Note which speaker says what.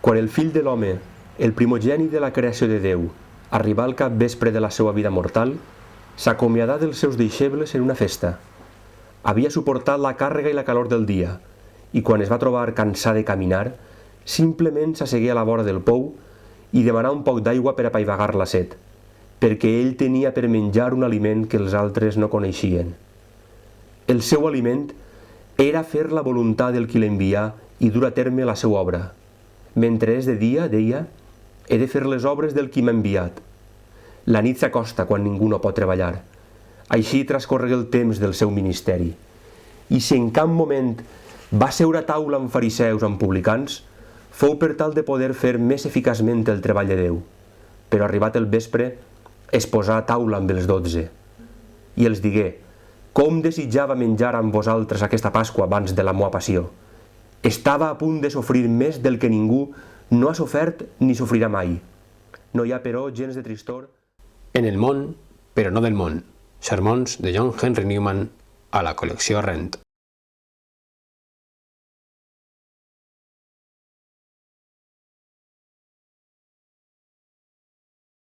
Speaker 1: Quan el fill de l'home, el primogènit de la creació de Déu, arribà al capvespre de la seva vida mortal, s'acomiadà dels seus deixebles en una festa. Havia suportat la càrrega i la calor del dia, i quan es va trobar cansat de caminar, simplement s'assegué a la vora del pou i demanà un poc d'aigua per apaivagar la set, perquè ell tenia per menjar un aliment que els altres no coneixien. El seu aliment era fer la voluntat del qui l'envià i dur a terme la seva obra. Mentre és de dia, deia, he de fer les obres del qui m'ha enviat. La nit s'acosta quan ningú no pot treballar. Així transcorregué el temps del seu ministeri. I si en cap moment va seure a taula amb fariseus o amb publicans, fou per tal de poder fer més eficaçment el treball de Déu. Però arribat el vespre, es posà a taula amb els 12. I els digué, com desitjava menjar amb vosaltres aquesta Pasqua abans de la meua passió. Estava a punt de sofrir més del que ningú no ha sofert ni sofrirà mai. No hi ha, però, gens de tristor
Speaker 2: en el món, però no del món. Sermons de John Henry Newman a la col·lecció Rent.